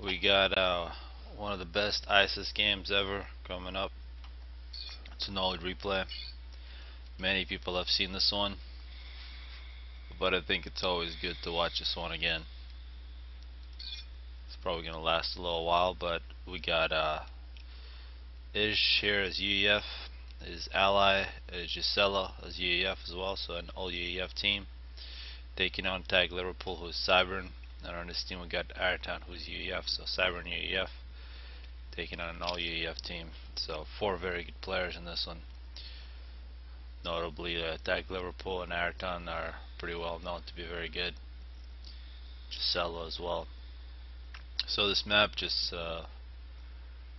We got one of the best ISIS games ever coming up. It's an old replay. Many people have seen this one, but I think it's always good to watch this one again. It's probably going to last a little while, but we got Izsh here as UEF, his ally is Jicelo as UEF as well, so an all UEF team taking on Tag Liverpool, who's Cybern, and on this team we got Araton, who's UEF, so Cybern UEF taking on an all UEF team. So four very good players in this one. Notably, Tag Liverpool and Araton are pretty well known to be very good. Jicelo as well. So this map, just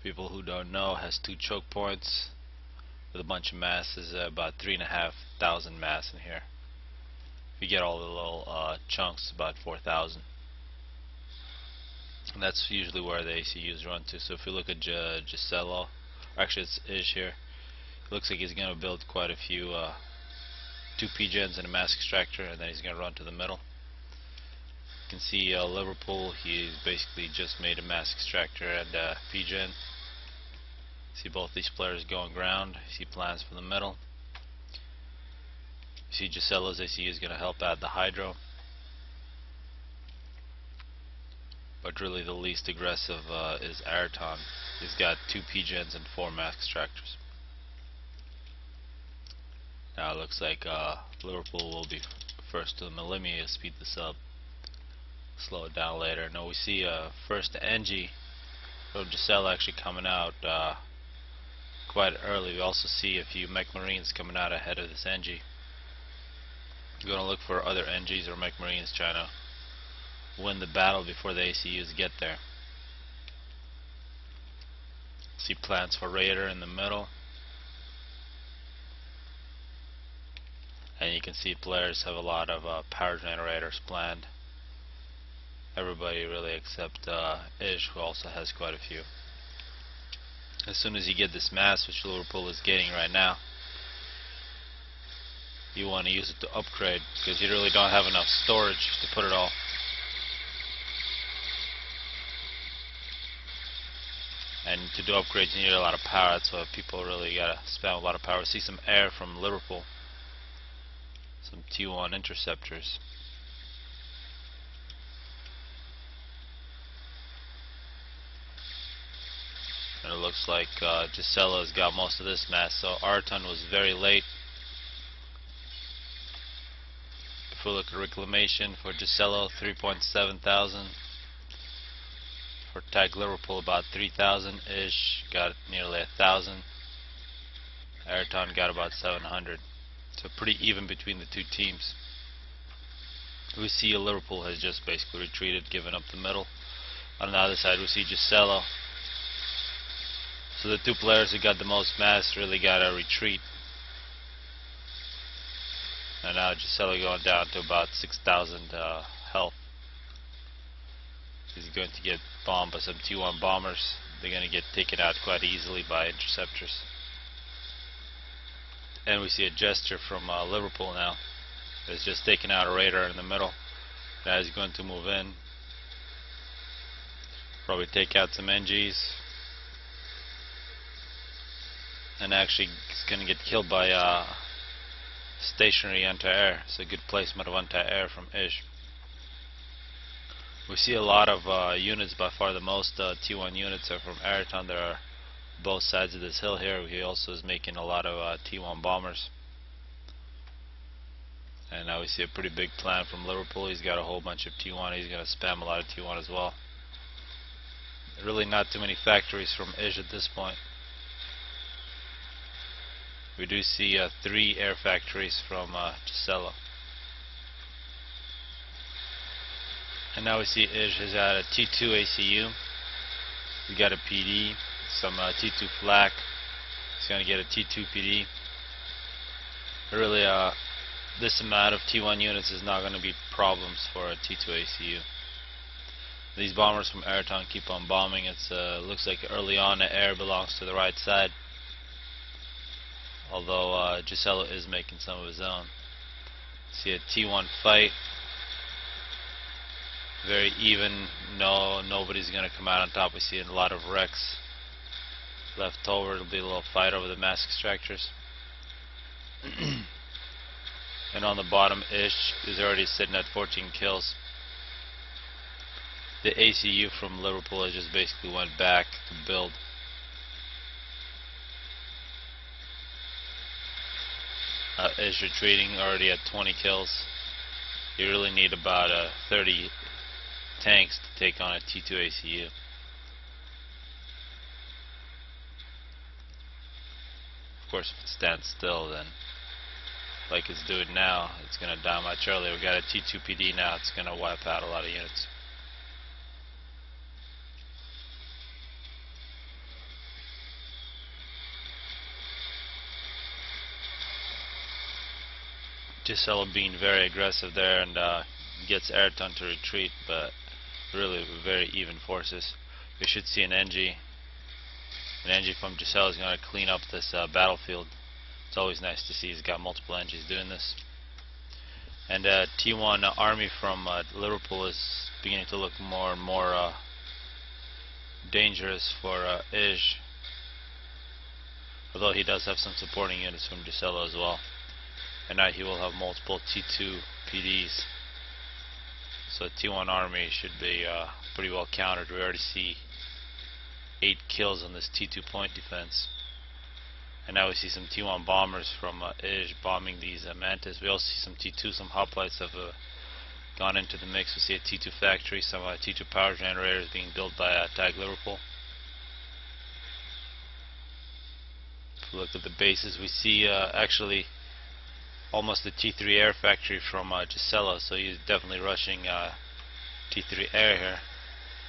people who don't know, has 2 choke points with a bunch of masses, about 3,500 mass in here. If you get all the little chunks, about 4,000. And that's usually where the ACUs run to. So if you look at Jicelo, actually it's Izsh here, it looks like he's going to build quite a few 2 P-gens and a mask extractor, and then he's going to run to the middle. You can see Liverpool, he's basically just made a mask extractor and P-gen. See both these players going ground. You see plans for the middle. You see Jicelo's ACU is going to help add the hydro. But really the least aggressive is Araton. He's got 2 P-gens and 4 mask extractors. Now it looks like Liverpool will be first to the middle. Let me speed this up, slow it down later. Now we see first NG from Jicelo actually coming out quite early. We also see a few mech marines coming out ahead of this NG. We're going to look for other NGs or mech marines trying to win the battle before the ACUs get there. See plans for Raider in the middle. And you can see players have a lot of power generators planned. Everybody really except Izsh, who also has quite a few. As soon as you get this mass, which Liverpool is getting right now, you want to use it to upgrade, because you really don't have enough storage to put it all. And to do upgrades you need a lot of power. That's why people really gotta spend a lot of power. See some air from Liverpool, some T1 interceptors. And it looks like Jicelo's got most of this mass, so Araton was very late. If we look at reclamation for Jicelo, 3,700. For Tag Liverpool, about 3,000. Izsh got nearly 1,000. Araton got about 700. So pretty even between the two teams. We see Liverpool has just basically retreated, given up the middle. On the other side we see Jicelo. So the two players who got the most mass really got to retreat. And now Jicelo going down to about 6,000 health. He's going to get bombed by some T1 bombers. They're going to get taken out quite easily by interceptors. And we see a gesture from Liverpool now. It's just taking out a Raider in the middle. Now he's going to move in. Probably take out some NGs. And actually he's going to get killed by stationary anti-air. It's a good placement of anti-air from Izsh. We see a lot of units, by far the most T1 units are from Araton. There are both sides of this hill here. He also is making a lot of T1 bombers. And now we see a pretty big plan from Liverpool. He's got a whole bunch of T1. He's going to spam a lot of T1 as well. Really not too many factories from Izsh at this point. We do see 3 air factories from Jicelo. And now we see Izsh has got a T2 ACU. We got a PD, some T2 flak. He's going to get a T2 PD. Really, this amount of T1 units is not going to be problems for a T2 ACU. These bombers from Araton keep on bombing. It looks like early on the air belongs to the right side. Although Jicelo is making some of his own. See a T1 fight. Very even. No, nobody's gonna come out on top. We see a lot of wrecks left over. It'll be a little fight over the mass extractors. And on the bottom, Izsh is already sitting at 14 kills. The ACU from Liverpool has just basically went back to build. Izsh retreating, already at 20 kills. You really need about 30 tanks to take on a T2 ACU. Of course, if it stands still, then like it's doing now, it's going to die much earlier. We got a T2 PD now, it's going to wipe out a lot of units. Jicelo being very aggressive there and gets Araton to retreat, but really very even forces. We should see an NG. An NG from Jicelo is going to clean up this battlefield. It's always nice to see he's got multiple NGs doing this. And T1 army from Liverpool is beginning to look more and more dangerous for Izsh, although he does have some supporting units from Jicelo as well. And now he will have multiple T2 PDs. So T1 army should be pretty well countered. We already see 8 kills on this T2 point defense. And now we see some T1 bombers from Izsh bombing these Mantis. We also see some T2, some hoplites have gone into the mix. We see a T2 factory, some T2 power generators being built by TAG Liverpool. If we look at the bases, we see actually almost a T3 air factory from Jicelo, so he's definitely rushing T3 air here.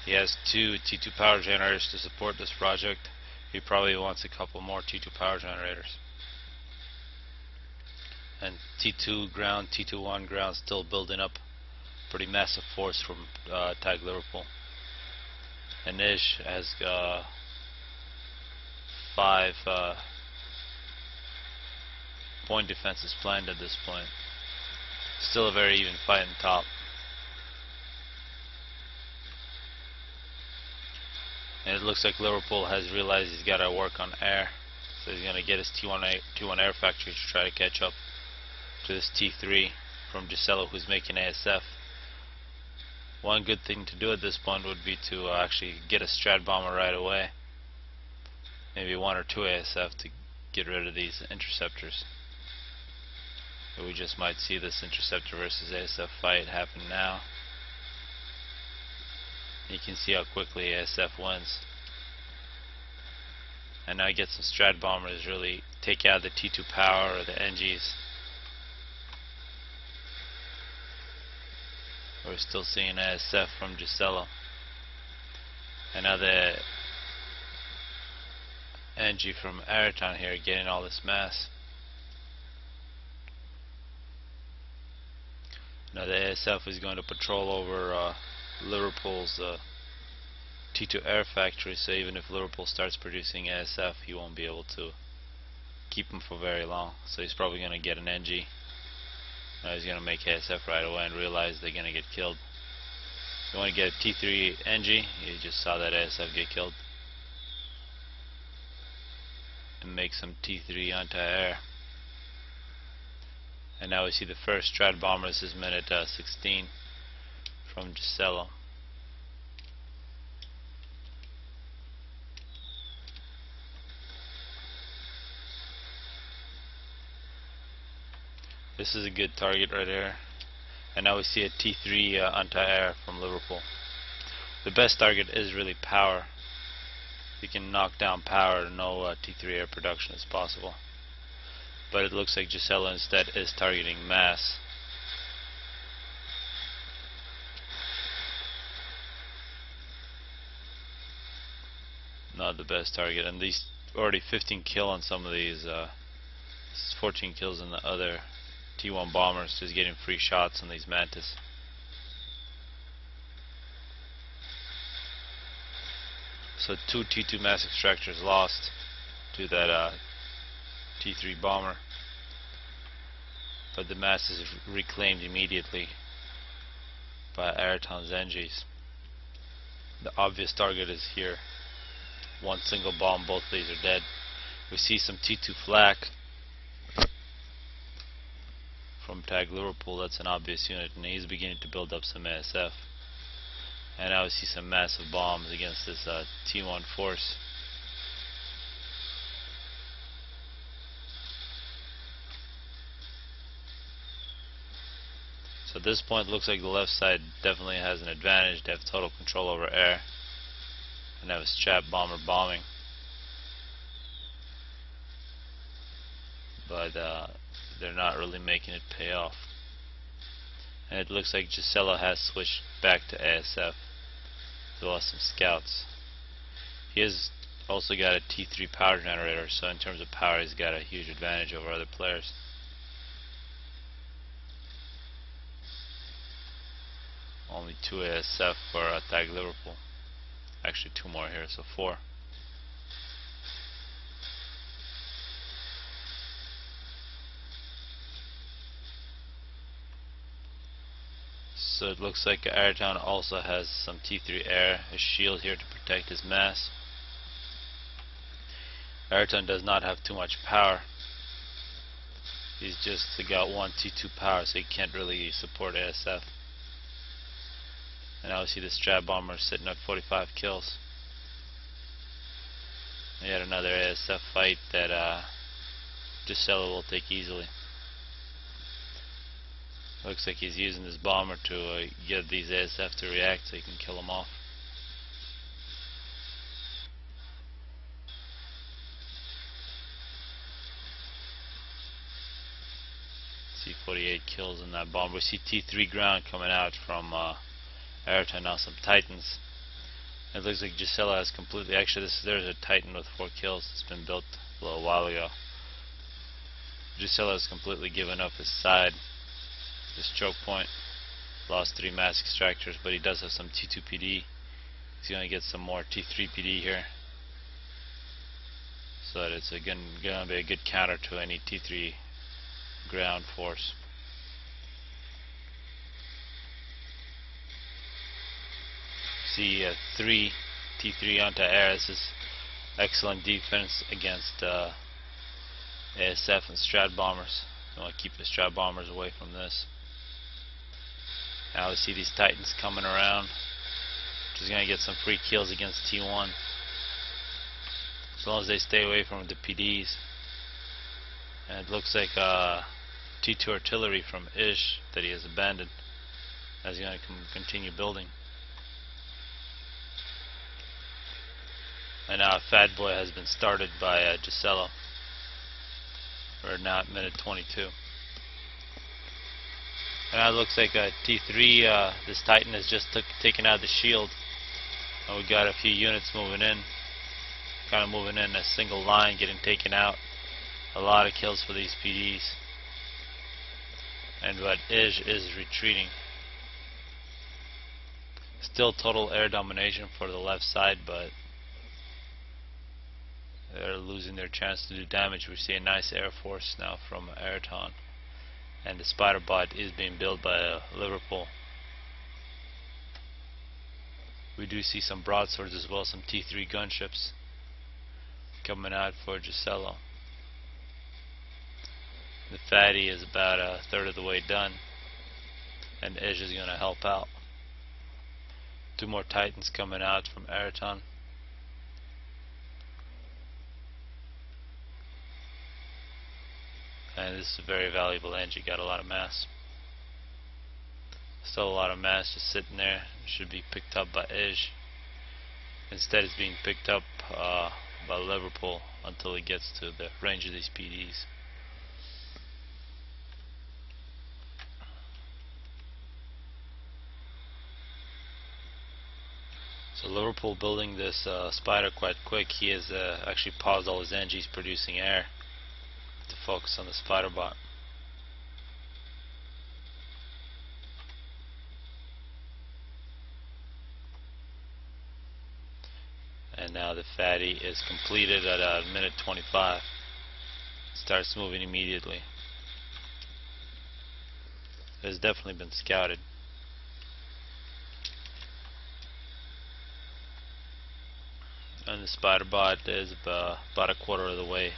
He has 2 T2 power generators to support this project. He probably wants a couple more T2 power generators. And T2 ground, T2-1 ground still building up pretty massive force from TAG Liverpool. And Izsh has 5 point defenses planned at this point. Still a very even fight in top. And it looks like Liverpool has realized he's got to work on air, so he's going to get his T1 air factory to try to catch up to this T3 from Jicelo, who's making ASF. One good thing to do at this point would be to actually get a strat bomber right away, maybe 1 or 2 ASF to get rid of these interceptors. So we just might see this interceptor versus ASF fight happen now. You can see how quickly ASF wins. And now you get some strat bombers really take out the T2 power or the NGs. We're still seeing ASF from Jicelo. And now the NG from Araton here getting all this mass. Now the ASF is going to patrol over Liverpool's T2 air factory, so even if Liverpool starts producing ASF, he won't be able to keep him for very long. So he's probably going to get an NG. Now he's going to make ASF right away and realize they're going to get killed. If you want to get a T3 NG, you just saw that ASF get killed. And make some T3 anti-air. And now we see the first strat bomber. This is minute 16 from Jicelo. This is a good target right here. And now we see a T3 anti-air from Liverpool. The best target is really power. If you can knock down power, no T3 air production is possible. But it looks like Jicelo instead is targeting mass. Not the best target, and these already 15 kill on some of these, 14 kills on the other T1 bombers, just getting free shots on these Mantis. So 2 T2 mass extractors lost to that T3 bomber, but the mass is reclaimed immediately by Araton's NGs. The obvious target is here. One single bomb, both of these are dead. We see some T2 flak from Tag Liverpool. That's an obvious unit, and he's beginning to build up some ASF. And now we see some massive bombs against this T1 force. So at this point, it looks like the left side definitely has an advantage. They have total control over air, and have a strap bomber bombing. But they're not really making it pay off. And it looks like Jicelo has switched back to ASF. He lost some scouts. He has also got a T3 power generator, so in terms of power, he's got a huge advantage over other players. Only 2 ASF for Tag Liverpool. Actually 2 more here, so 4. So it looks like Araton also has some T3 air, a shield here to protect his mass. Araton does not have too much power. He's just got 1 T2 power, so he can't really support ASF. And now we see the strap bomber sitting at 45 kills. Yet another ASF fight that Jicelo will take easily. Looks like he's using this bomber to get these ASF to react so he can kill them off. See 48 kills in that bomber. We see T3 ground coming out from Araton, now some Titans. It looks like Jicelo has completely, actually there's a Titan with 4 kills. It's been built a little while ago. Jicelo has completely given up his side. This choke point. Lost 3 mass extractors, but he does have some T2 PD. He's going to get some more T3 PD here. So that it's going to be a good counter to any T3 ground force. See 3 T3 anti-air. This is excellent defense against ASF and strat bombers. You want to keep the strat bombers away from this. Now we see these Titans coming around. Just going to get some free kills against T1. As long as they stay away from the PDs. And it looks like T2 artillery from Izsh that he has abandoned. As he's going to continue building. And now a Fat Boy has been started by Jicelo. We're now at minute 22. And now it looks like T3, this Titan has just taken out the shield. And we got a few units moving in. Kind of moving in a single line, getting taken out. A lot of kills for these PDs. But Izsh is retreating. Still total air domination for the left side, but they're losing their chance to do damage. We see a nice air force now from Araton. And the spider bot is being built by Liverpool. We do see some broadswords as well, some T3 gunships coming out for Jicelo. The fatty is about a third of the way done, and Izsh is going to help out. 2 more Titans coming out from Araton. And this is a very valuable engine, got a lot of mass. Still a lot of mass just sitting there. It should be picked up by Izsh. Instead it's being picked up by Liverpool until he gets to the range of these PDs. So Liverpool building this spider quite quick. He has actually paused all his NGs producing air to focus on the spider bot. And now the fatty is completed at minute 25. Starts moving immediately. It has definitely been scouted. And the spider bot is about a quarter of the way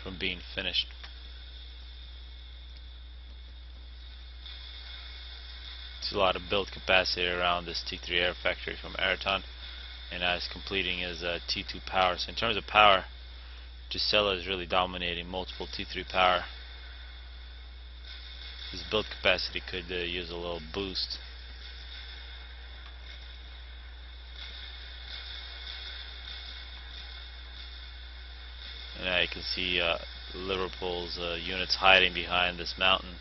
from being finished. There's a lot of build capacity around this T3 air factory from Araton, and as completing his T2 power. So in terms of power, Jicelo is really dominating multiple T3 power. His build capacity could use a little boost. And now you can see Liverpool's units hiding behind this mountain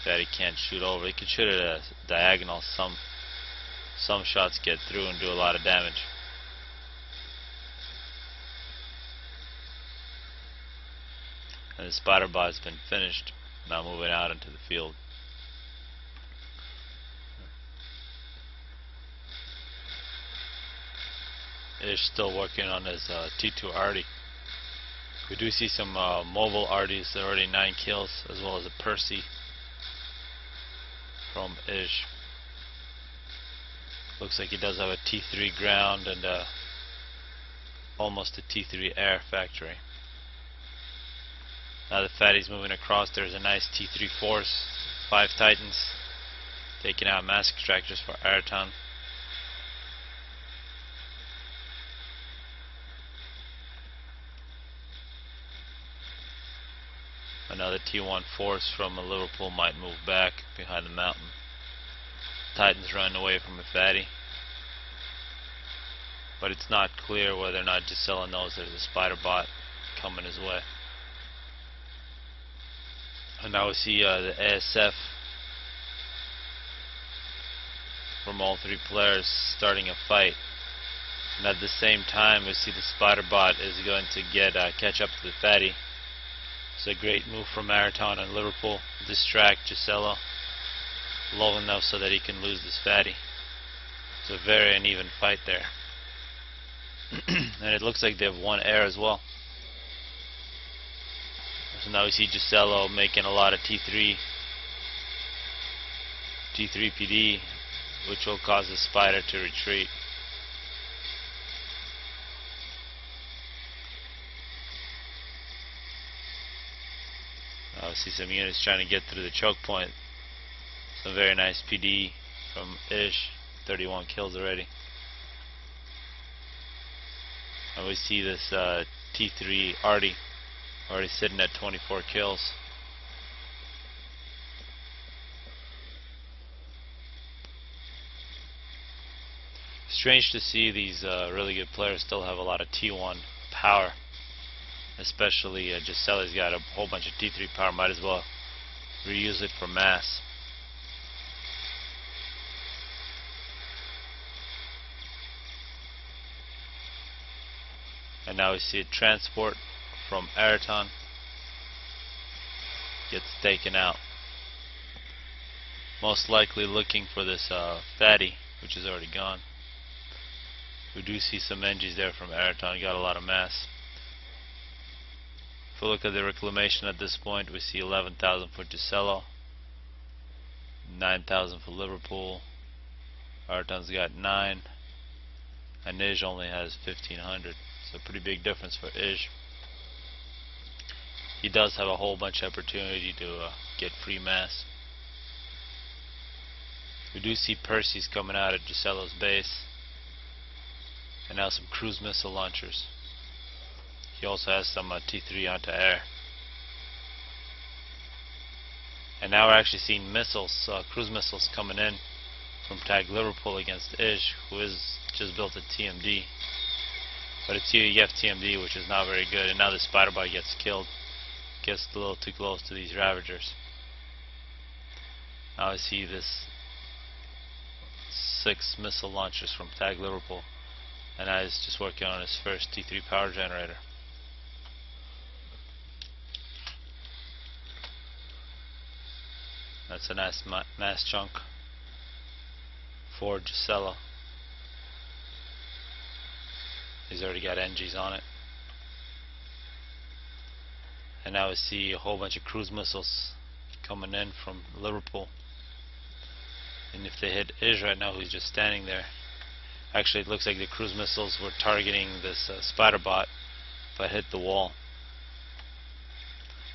that he can't shoot over. He can shoot at a diagonal. Some shots get through and do a lot of damage. And the spider bot has been finished. Now moving out into the field. Izsh still working on his T2 arty. We do see some mobile arties, already 9 kills, as well as a Percy from Izsh. Looks like he does have a T3 ground and almost a T3 air factory. Now the fatty's moving across. There's a nice T3 force, 5 Titans, taking out mass extractors for Araton. Another T1 force from Liverpool might move back behind the mountain. Titans running away from a fatty. But it's not clear whether or not Jicelo knows there's a spider bot coming his way. And now we see the ASF from all 3 players starting a fight. And at the same time we see the spider bot is going to catch up to the fatty. It's a great move from Araton and Liverpool. Distract Jicelo low enough so that he can lose this fatty. It's a very uneven fight there. And it looks like they have 1 air as well. So now we see Jicelo making a lot of T3 PD, which will cause the spider to retreat. I see some units trying to get through the choke point. Some very nice PD from Izsh, 31 kills already. And we see this T3 arty already sitting at 24 kills. Strange to see these really good players still have a lot of T1 power. Especially Jicelo's got a whole bunch of T3 power. Might as well reuse it for mass. And now we see a transport from Araton gets taken out. Most likely looking for this fatty, which is already gone. We do see some NGs there from Araton. Got a lot of mass. If we look at the reclamation at this point, we see 11,000 for Jicelo, 9,000 for Liverpool. Araton's got 9, and Izsh only has 1,500. So pretty big difference for Izsh. He does have a whole bunch of opportunity to get free mass. We do see Percy's coming out at Jicelo's base, and now some cruise missile launchers. He also has some T3 onto air. And now we're actually seeing missiles, cruise missiles coming in from Tag Liverpool against Izsh, who is just built a TMD. But it's UEF TMD, which is not very good. And now the spider bot gets killed. Gets a little too close to these Ravagers. Now I see this 6 missile launchers from Tag Liverpool. And now he's just working on his first T3 power generator. That's a nice mass chunk for Jicelo. He's already got NGs on it. And now we see a whole bunch of cruise missiles coming in from Liverpool. And if they hit Izsh right now, who's just standing there, Actually, it looks like the cruise missiles were targeting this spider bot, but hit the wall.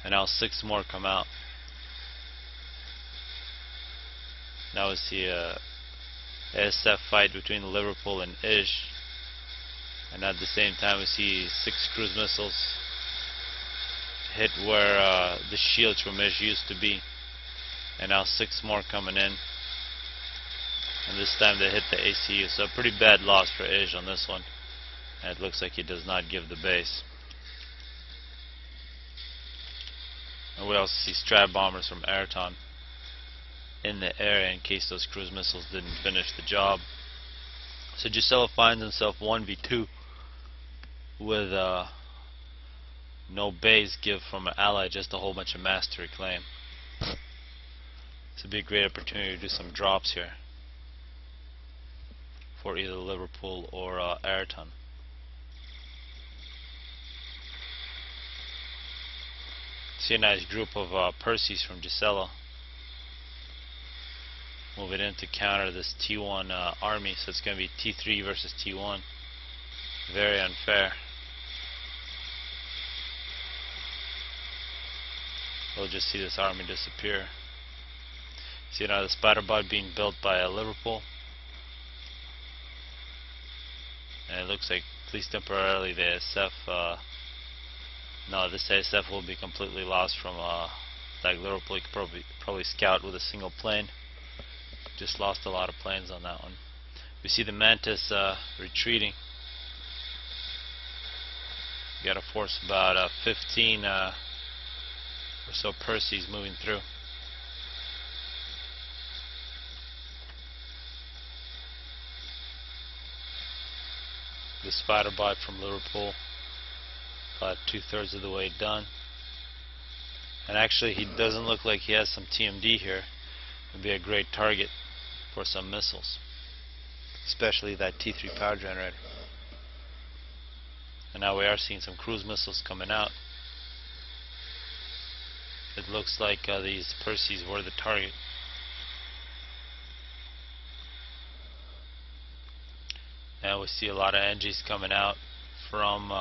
And now 6 more come out. Now we see a ASF fight between Liverpool and Izsh, and at the same time we see 6 cruise missiles hit where the shields from Izsh used to be, and now 6 more coming in, and this time they hit the ACU. So a pretty bad loss for Izsh on this one, and it looks like he does not give the base. And we also see strat bombers from Araton in the area in case those cruise missiles didn't finish the job. So Jicelo finds himself 1v2 with no base give from an ally, just a whole bunch of mastery claim. This would be a great opportunity to do some drops here for either Liverpool or Araton. See a nice group of Percys from Jicelo moving in to counter this T1 army, so it's going to be T3 versus T1. Very unfair. We'll just see this army disappear. See now the spider bot being built by Liverpool, and it looks like, at least temporarily, the ASF no, this ASF will be completely lost from like Liverpool. You could probably scout with a single plane. Just lost a lot of planes on that one. We see the Mantis retreating. We got a force about 15 or so Percys moving through. The spider bot from Liverpool, about 2/3 of the way done. And actually, he doesn't look like he has some TMD here. Would be a great target for some missiles, especially that T3 power generator. And now we are seeing some cruise missiles coming out. It looks like these Percys were the target. Now we see a lot of NGs coming out from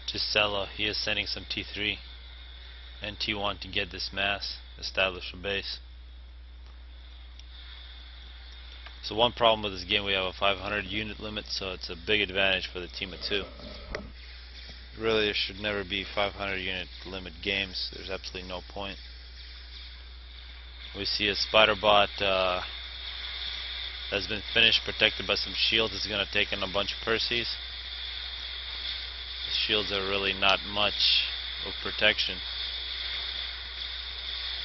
Jicelo. He is sending some T3 and T1 to get this mass, establish a base. So one problem with this game, we have a 500 unit limit, so it's a big advantage for the team of 2. Really, there should never be 500 unit limit games. There's absolutely no point. We see a spider bot that's been finished, protected by some shields. It's going to take in a bunch of Percys. The shields are really not much of protection.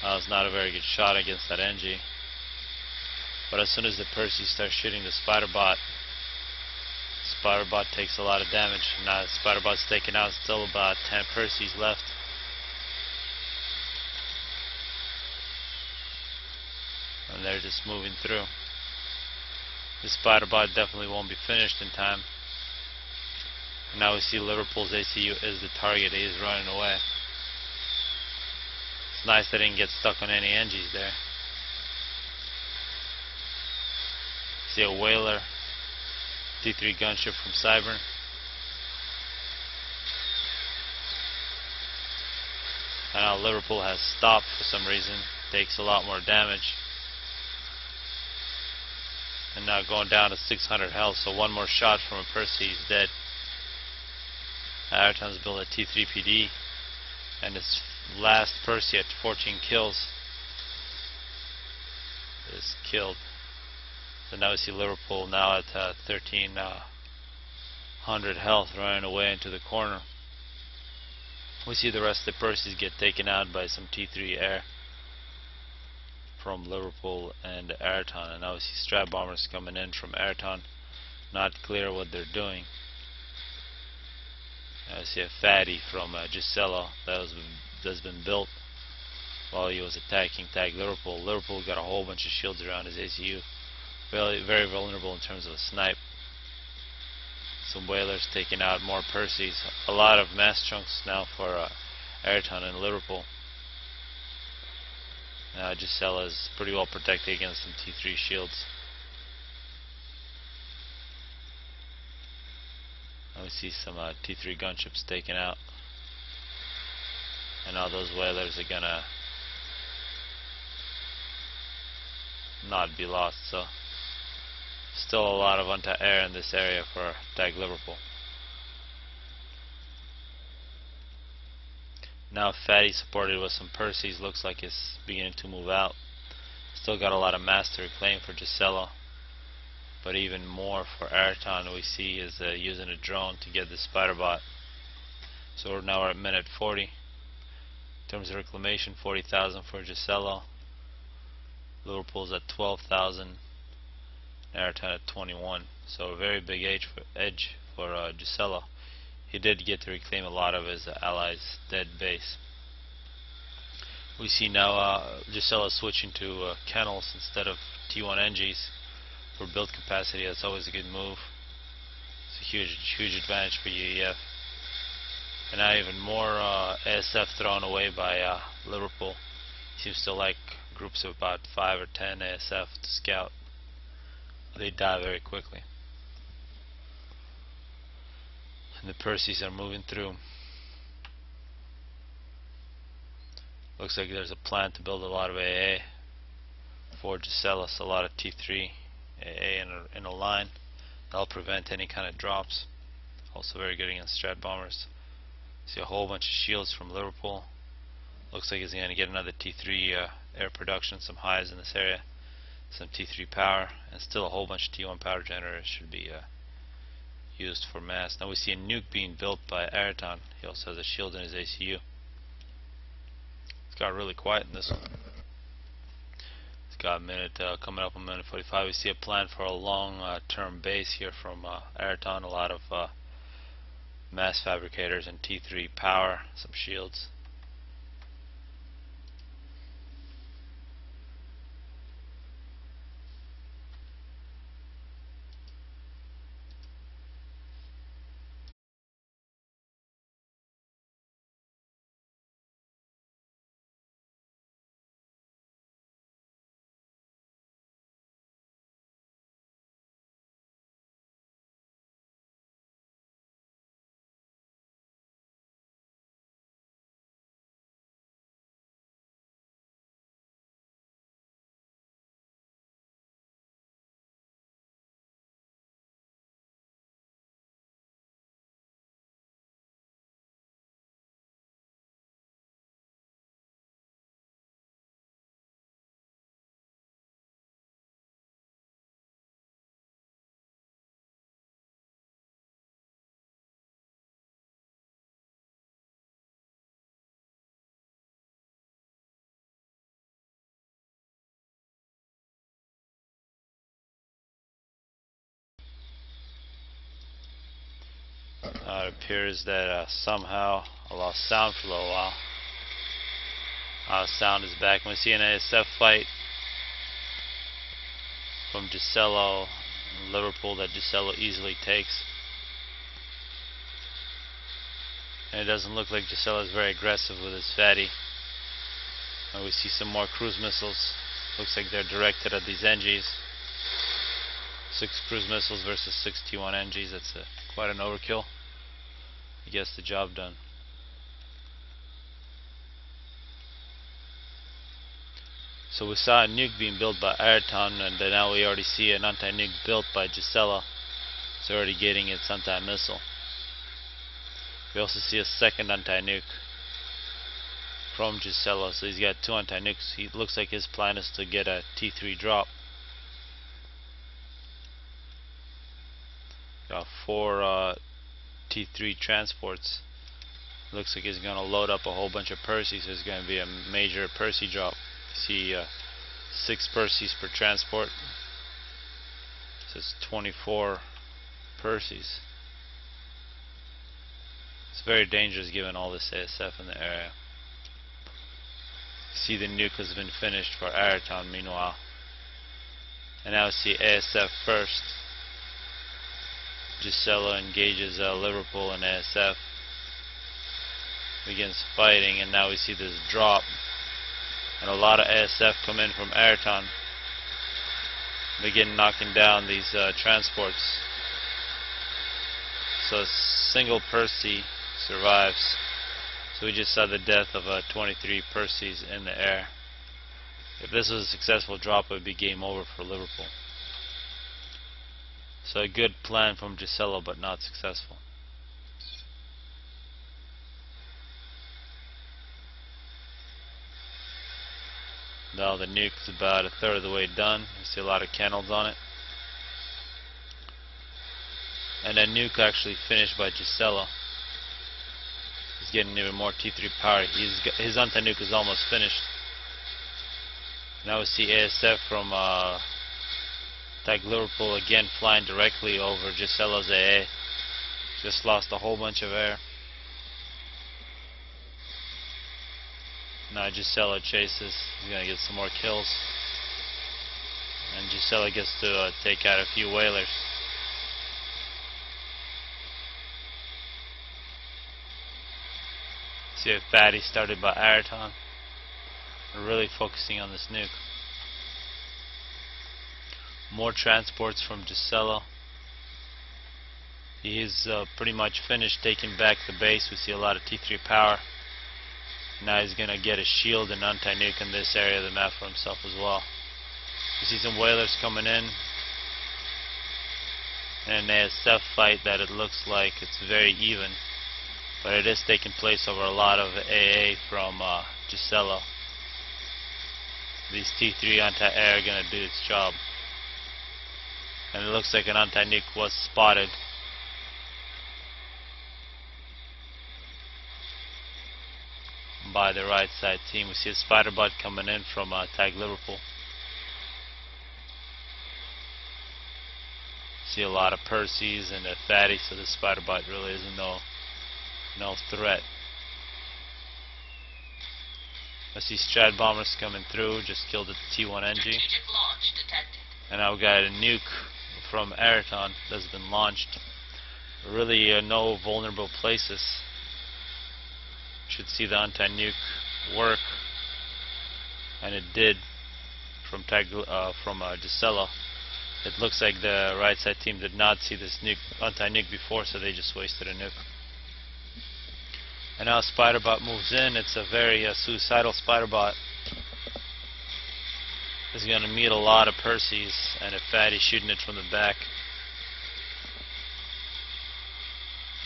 That was not a very good shot against that NG. But as soon as the Percys start shooting the spider bot takes a lot of damage. Now the spider bot's taken out, still about 10 Percys left. And they're just moving through. The spider bot definitely won't be finished in time. And now we see Liverpool's ACU is the target. He is running away. It's nice that he didn't get stuck on any NGs there. See a whaler, T3 gunship from Cyber. And now Liverpool has stopped for some reason, takes a lot more damage. And now going down to 600 health, so one more shot from a Percy, he's dead. Araton's built a T3 PD, and his last Percy at 14 kills is killed. So now we see Liverpool now at 1300 health, running away into the corner. We see the rest of the Percys get taken out by some T3 air from Liverpool and Araton. And now we see strat bombers coming in from Araton. Not clear what they're doing. Now we see a fatty from Jicelo that's been built while he was attacking Liverpool. Liverpool got a whole bunch of shields around his ACU. Very vulnerable in terms of a snipe. Some whalers taking out more Percys. A lot of mass chunks now for Araton and Liverpool. Jicelo is pretty well protected against some T3 shields. we see some T3 gunships taken out. And now those whalers are gonna not be lost. So still a lot of anti-air in this area for attack Liverpool. Now Fatty supported with some Percys, looks like it's beginning to move out. Still got a lot of mass to reclaim for Jicelo, but even more for Araton. We see is using a drone to get the spider bot. So we're now at minute 40. In terms of reclamation, 40,000 for Jicelo. Liverpool's at 12,000. Araton at 21. So a very big edge for Jicelo. He did get to reclaim a lot of his allies' dead base. We see now Jicelo switching to kennels instead of T1 NGs for build capacity. That's always a good move. It's a huge advantage for UEF. And now even more ASF thrown away by Liverpool. He seems to like groups of about 5 or 10 ASF to scout. They die very quickly. And the Percys are moving through. Looks like there's a plan to build a lot of AA for Jicelo, a lot of T3 AA in a line. That'll prevent any kind of drops. Also very good against strat bombers. See a whole bunch of shields from Liverpool. Looks like he's going to get another T3 air production, some highs in this area, some T3 power, and still a whole bunch of T1 power generators should be used for mass. Now we see a nuke being built by Araton. He also has a shield in his ACU. It's got really quiet in this one. It's got a minute coming up on minute 45. We see a plan for a long-term base here from Araton. A lot of mass fabricators and T3 power, some shields. It appears that somehow I lost sound for a little while. Sound is back. We see an ASF fight from Jicelo and Liverpool that Jicelo easily takes. And it doesn't look like Jicelo is very aggressive with his fatty. And we see some more cruise missiles. Looks like they're directed at these NGs. 6 cruise missiles versus 6 T1 NGs. That's quite an overkill. He gets the job done. So we saw a nuke being built by Araton, and now we already see an anti-nuke built by Jicelo. It's already getting its anti-missile. We also see a second anti-nuke from Jicelo, so he's got 2 anti-nukes. He looks like his plan is to get a T3 drop. Got 4 T3 transports. Looks like he's going to load up a whole bunch of Percys. So there's going to be a major Percy drop. You see 6 Percys per transport. So it's 24 Percys. It's very dangerous given all this ASF in the area. You see the nuke has been finished for Araton meanwhile. And now we see ASF first. Jicelo engages Liverpool and ASF, begins fighting, and now we see this drop, and a lot of ASF come in from Araton, begin knocking down these transports. So single Percy survives. So we just saw the death of 23 Percys in the air. If this was a successful drop, it would be game over for Liverpool. So a good plan from Jicelo, but not successful. Now the nuke's about a third of the way done. You see a lot of cannons on it. And a nuke actually finished by Jicelo. He's getting even more T3 power. His anti-nuke is almost finished. Now we see ASF from Tag Liverpool again flying directly over Jicelo's AA. Just lost a whole bunch of air. Now Jicelo chases. He's going to get some more kills. And Jicelo gets to take out a few whalers. See a fatty started by Araton. We're really focusing on this nuke. More transports from Jicelo. He's pretty much finished taking back the base. We see a lot of T3 power. Now he's going to get a shield and anti-nuke in this area of the map for himself as well. We see some whalers coming in. And an ASF fight that it looks like it's very even. But it is taking place over a lot of AA from Jicelo. These T3 anti-air are going to do its job. And it looks like an anti-nuke was spotted. By the right side team. We see a spider bot coming in from Tag Liverpool. See a lot of Percys and a fatty, so the spider bot really isn't no threat. I see Strat bombers coming through. Just killed the T1 NG. And now we got a nuke from Araton that's been launched. Really no vulnerable places. Should see the anti-nuke work, and it did from Jicelo. It looks like the right side team did not see this anti-nuke before, so they just wasted a nuke. And now Spiderbot moves in. It's a very suicidal Spiderbot. He's going to meet a lot of Percys and a fatty shooting it from the back.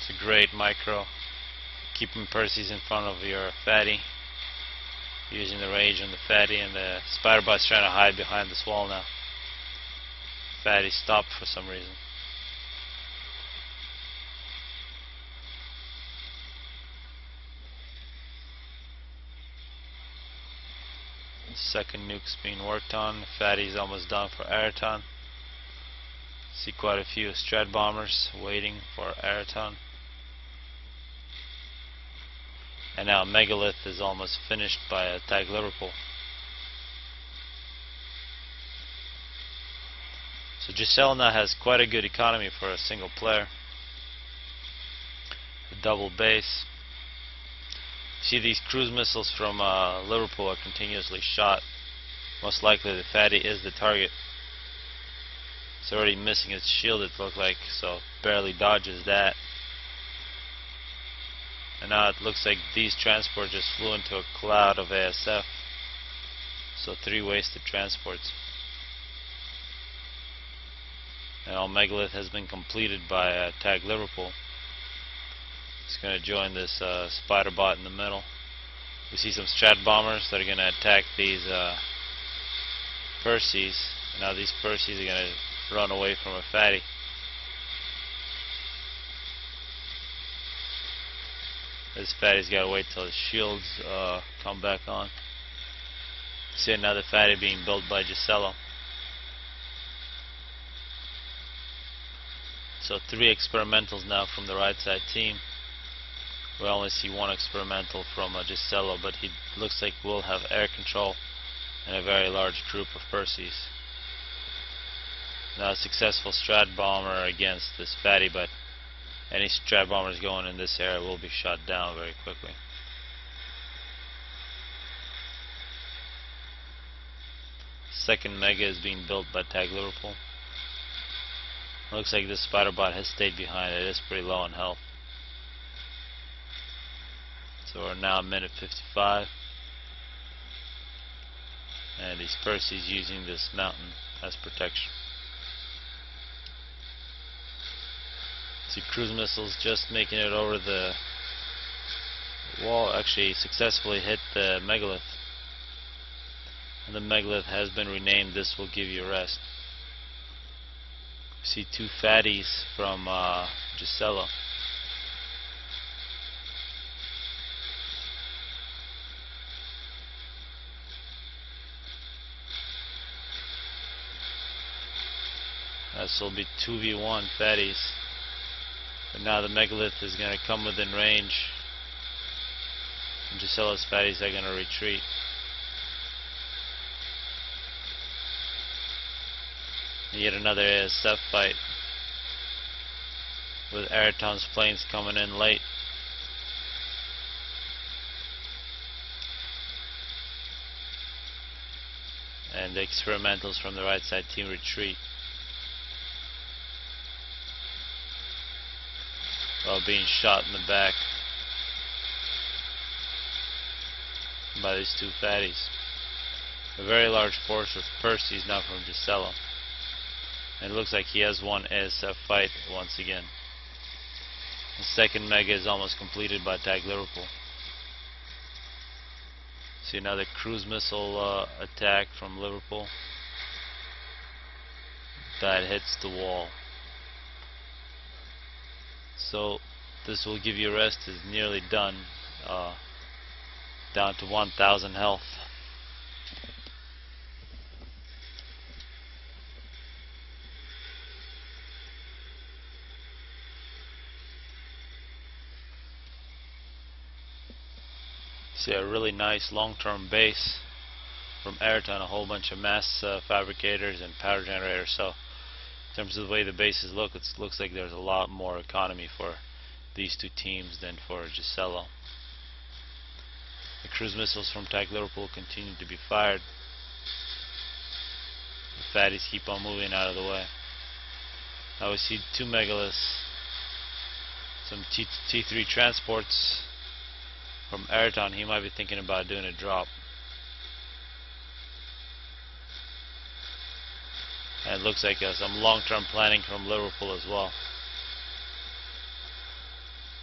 It's a great micro. Keeping Percys in front of your fatty, using the rage on the fatty, and the Spiderbot's trying to hide behind this wall now. Fatty stopped for some reason. The second nuke's being worked on. The fatty's almost done for Araton. See quite a few Strat bombers waiting for Araton. And now Megalith is almost finished by Tag Liverpool. So Jicelo now has quite a good economy for a single player. A double base. See, these cruise missiles from Liverpool are continuously shot. Most likely the fatty is the target. It's already missing its shield, it looks like, so barely dodges that. And now it looks like these transports just flew into a cloud of ASF. So 3 wasted transports. And all Megalith has been completed by Tag Liverpool. It's going to join this spider bot in the middle. We see some Strat bombers that are going to attack these Percys. Now these Percys are going to run away from a fatty. This fatty's got to wait till his shields come back on. See another fatty being built by Jicelo. So 3 experimentals now from the right side team. We only see 1 experimental from Jicelo, but he looks like we'll have air control and a very large group of Percys. Now a successful Strat bomber against this fatty, but any Strat bombers going in this area will be shot down very quickly. Second Mega is being built by Tag Liverpool. Looks like this spider bot has stayed behind. It is pretty low on health. So we're now at minute 55, and these Percy's using this mountain as protection. See cruise missiles just making it over the wall, actually successfully hit the megalith. And the megalith has been renamed "This Will Give You Rest." We see two fatties from Jicelo. This will be 2v1 fatties. But now the megalith is going to come within range, and Jicelo's fatties are going to retreat. Yet another ASF fight with Araton's planes coming in late. And the experimentals from the right side team retreat, while being shot in the back by these two fatties. A very large force of Percy's now from Jicelo. And it looks like he has one ASF fight once again. The second mega is almost completed by Tag Liverpool. See another cruise missile attack from Liverpool that hits the wall. So This Will Give You Rest is nearly done, down to 1,000 health. See a really nice long-term base from Araton, a whole bunch of mass fabricators and powder generators. So in terms of the way the bases look, it looks like there's a lot more economy for these two teams than for Jicelo. The cruise missiles from Tag Liverpool continue to be fired. The fatties keep on moving out of the way. Now we see two megaliths, some T3 transports from Araton. He might be thinking about doing a drop. And it looks like some long-term planning from Liverpool as well.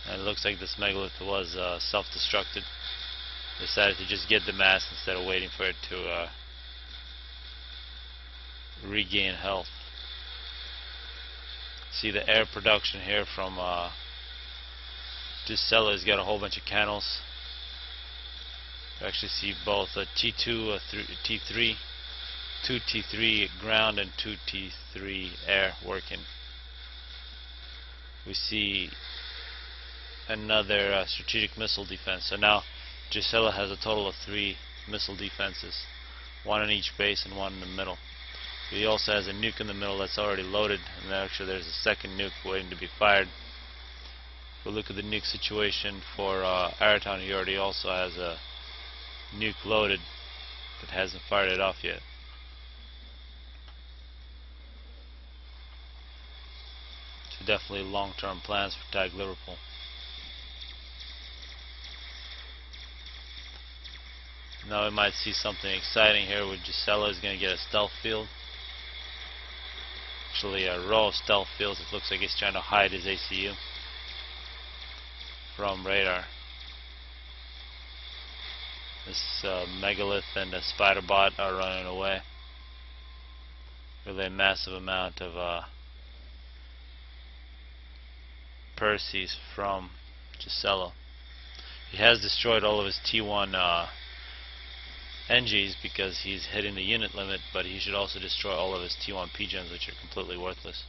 And it looks like this megalith was self-destructed. Decided to just get the mass instead of waiting for it to regain health. See the air production here from Jicelo has got a whole bunch of cannons. You actually see both a T2, T3, 2 T3 ground and 2 T3 air working. We see another strategic missile defense. So now Jicelo has a total of 3 missile defenses, 1 in each base and 1 in the middle. He also has a nuke in the middle that's already loaded, and actually there's a second nuke waiting to be fired. If we look at the nuke situation for Araton, he already also has a nuke loaded but hasn't fired it off yet. So definitely long-term plans for Tag Liverpool. Now we might see something exciting here with Jicelo is going to get a stealth field. Actually a row of stealth fields. It looks like he's trying to hide his ACU from radar. This megalith and the spider bot are running away. Really a massive amount of Percy's from Jicelo. He has destroyed all of his T1 NGs because he's hitting the unit limit, but he should also destroy all of his T1 PGEMs, which are completely worthless.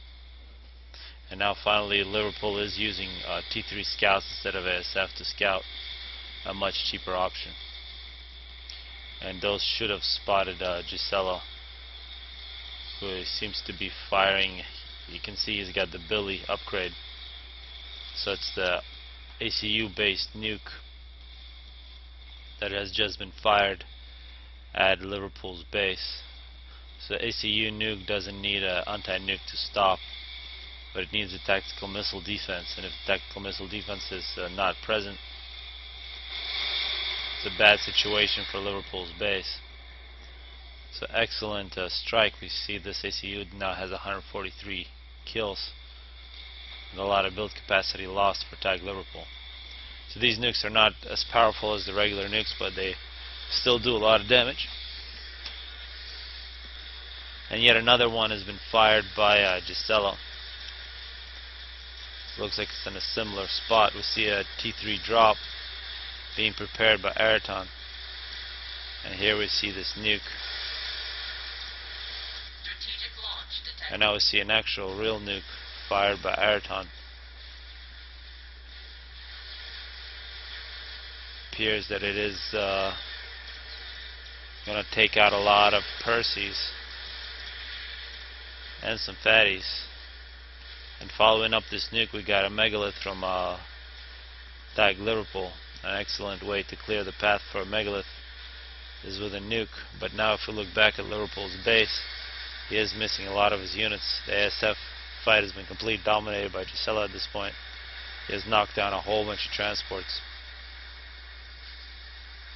And now finally Liverpool is using T3 scouts instead of ASF to scout, a much cheaper option. And those should have spotted Jicelo, who seems to be firing. You can see he's got the Billy upgrade, so it's the ACU based nuke that has just been fired at Liverpool's base. So the ACU nuke doesn't need an anti-nuke to stop, but it needs a tactical missile defense, and if the tactical missile defense is not present, It's a bad situation for Liverpool's base. So excellent strike. We see this ACU now has 143 kills. And a lot of build capacity lost for Tag Liverpool. So these nukes are not as powerful as the regular nukes, but they still do a lot of damage. And yet another one has been fired by Jicelo. Looks like it's in a similar spot. We see a T3 drop being prepared by Araton. And here we see this nuke. And now we see an actual real nuke fired by Araton. Appears that it is going to take out a lot of Perseus and some fatties. And following up this nuke, we got a megalith from Tag Liverpool. An excellent way to clear the path for a megalith is with a nuke. But now if we look back at Liverpool's base, he is missing a lot of his units. The ASF fight has been completely dominated by Jicelo at this point. He has knocked down a whole bunch of transports.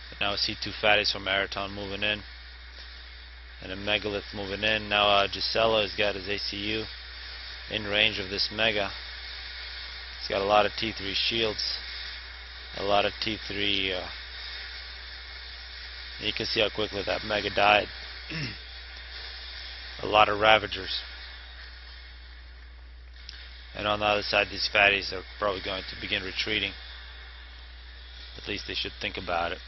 But now we see two fatties from Araton moving in, and a megalith moving in. Now Jicelo has got his ACU in range of this mega. He's got a lot of T3 shields, a lot of T3. You can see how quickly that mega died. A lot of Ravagers. And on the other side, these fatties are probably going to begin retreating. At least they should think about it.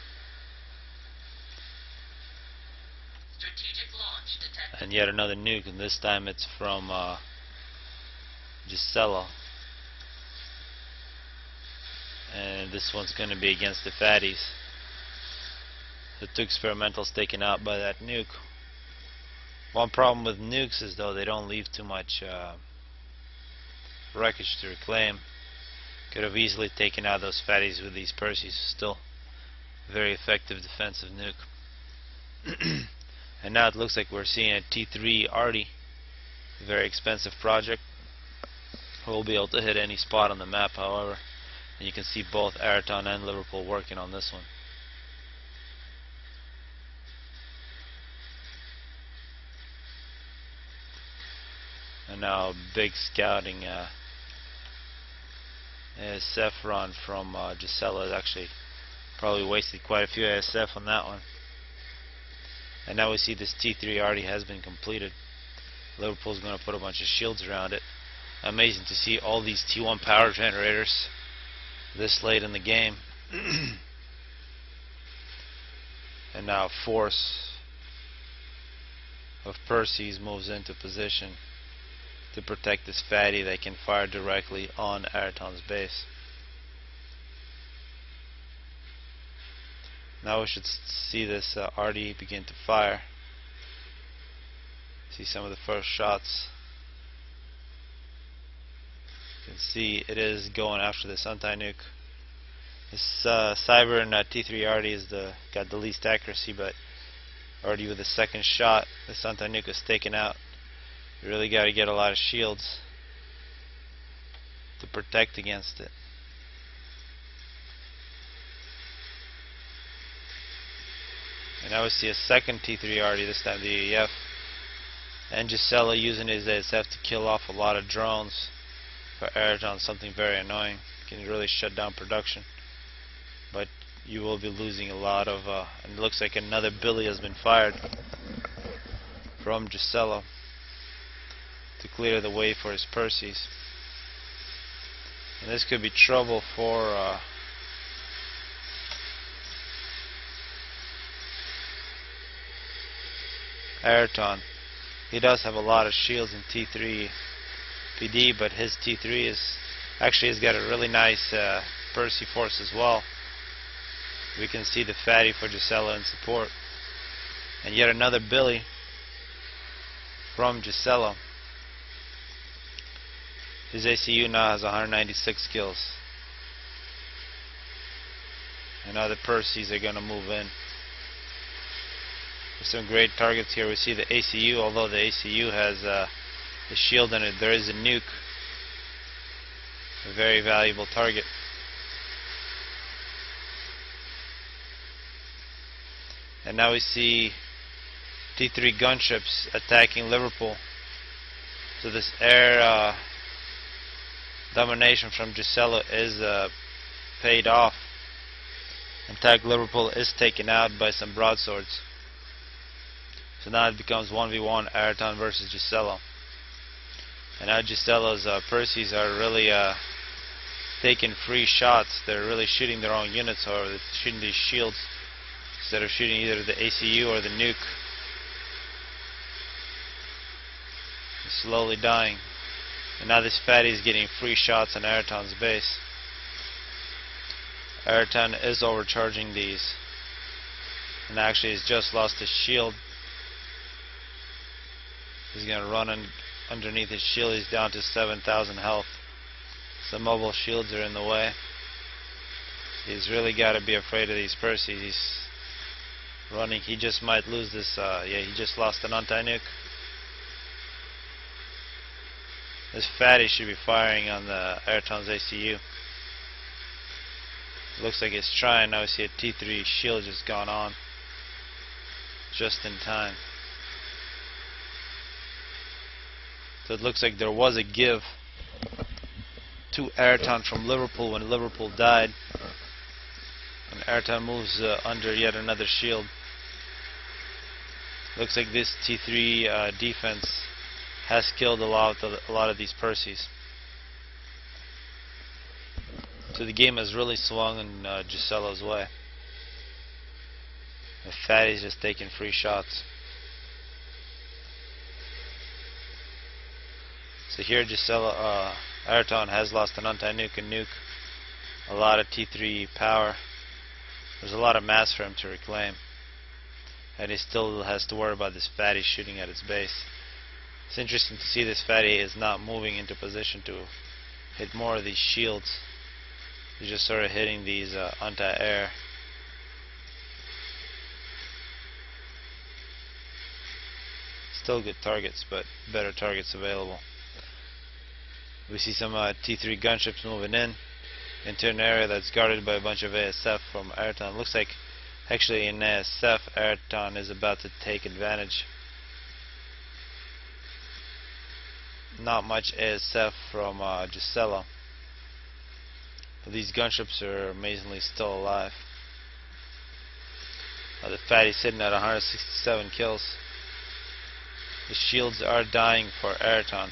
And yet another nuke, and this time it's from Jicelo. And this one's going to be against the fatties. The two experimentals taken out by that nuke. One problem with nukes is though they don't leave too much wreckage to reclaim. Could have easily taken out those fatties with these Perseus. Still very effective defensive nuke. And now it looks like we're seeing a T3 Arty, very expensive project. We'll be able to hit any spot on the map, however. And you can see both Araton and Liverpool working on this one. And now a big scouting ASF run from Jicelo. Has actually probably wasted quite a few ASF on that one. And now we see this T3 already has been completed. Liverpool's going to put a bunch of shields around it. Amazing to see all these T1 power generators this late in the game. And now force of Perseus moves into position to protect this fatty that can fire directly on Araton's base. Now we should see this RD begin to fire. See some of the first shots. You can see it is going after this anti-nuke. This Cyber and T3 RD is got the least accuracy, but already with the second shot, this anti-nuke is taken out. You really got to get a lot of shields to protect against it. And now we see a second T3 RD, this time the AEF. And Jicelo using his ASF to kill off a lot of drones for Araton, something very annoying. Can really shut down production. But you will be losing a lot of, and it looks like another Billy has been fired from Jicelo to clear the way for his Perseus. And this could be trouble for Araton. He does have a lot of shields in T3 PD, but his T3 is actually has got a really nice Percy force as well. We can see the fatty for Jicelo in support. And yet another Billy from Jicelo. His ACU now has 196 kills. And now the Perseus are going to move in. There's some great targets here. We see the ACU, although the ACU has the shield in it, there is a nuke. A very valuable target. And now we see T3 gunships attacking Liverpool. So this air domination from Jicelo is paid off. In fact, Liverpool is taken out by some broadswords. So now it becomes 1v1 Araton versus Jicelo. And now Gicelo's Percies are really taking free shots. They're really shooting their own units, or they're shooting these shields instead of shooting either the ACU or the nuke. They're slowly dying. And now this fatty is getting free shots on Araton's base. Araton is overcharging these, and actually he's just lost his shield. He's gonna run underneath his shield. He's down to 7,000 health. Some mobile shields are in the way. He's really got to be afraid of these Percies. He's running. He just might lose this. Yeah, he just lost an anti-nuke. This fatty should be firing on the Araton's ACU. Looks like it's trying. Now we see a T3 shield just gone on. Just in time. So it looks like there was a give to Araton from Liverpool when Liverpool died. And Araton moves under yet another shield. Looks like this T3 defense has killed a lot of these Percies. So the game has really swung in Gicelo's way. The fatty's just taking free shots. So here Araton has lost an anti-nuke and nuke. A lot of T3 power. There's a lot of mass for him to reclaim. And he still has to worry about this fatty shooting at its base. It's interesting to see this fatty is not moving into position to hit more of these shields. He's just sort of hitting these anti-air. Still good targets, but better targets available. We see some T3 gunships moving into an area that's guarded by a bunch of ASF from Araton. Looks like actually in ASF Araton is about to take advantage. Not much ASF from Jicelo. But these gunships are amazingly still alive. The fatty's sitting at 167 kills. The shields are dying for Araton.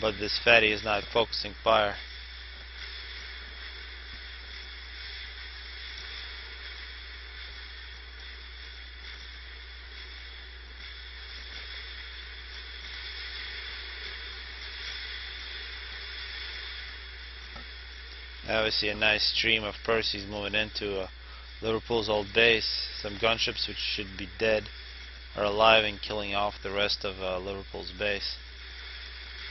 But this fatty is not focusing fire. Now we see a nice stream of Percies moving into Liverpool's old base. Some gunships which should be dead are alive and killing off the rest of Liverpool's base.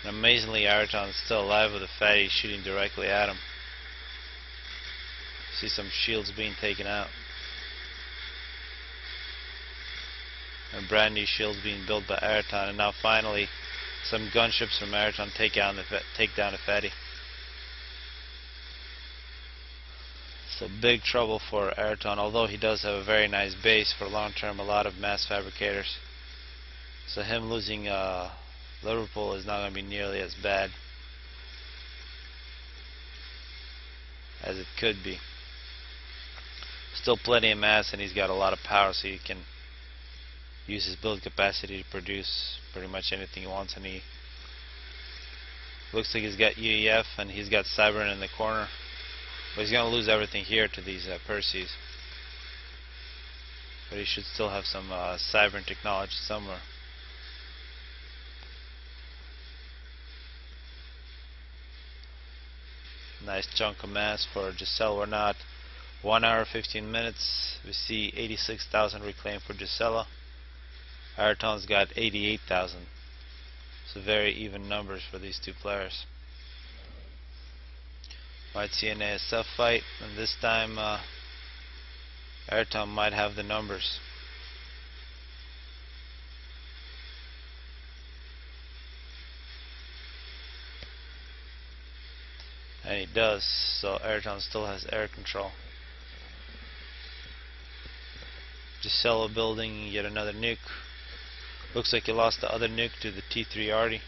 And amazingly, Araton is still alive with a fatty shooting directly at him. See some shields being taken out. And brand new shields being built by Araton. And now finally, some gunships from Araton take down the fatty. So big trouble for Araton, although he does have a very nice base for long term, a lot of mass fabricators. So him losing Liverpool is not going to be nearly as bad as it could be. Still plenty of mass, and he's got a lot of power, so he can use his build capacity to produce pretty much anything he wants. And he looks like he's got UEF and he's got Cybern in the corner, but he's going to lose everything here to these Percies. But he should still have some Cybern technology somewhere. Nice chunk of mass for Jicelo. We're not 1 hour 15 minutes. We see 86,000 reclaimed for Jicelo. Araton's got 88,000. So very even numbers for these two players. Might see an ASF fight, and this time Araton might have the numbers. It does, so Araton still has air control. Jicelo building yet another nuke. Looks like he lost the other nuke to the T3 Arty.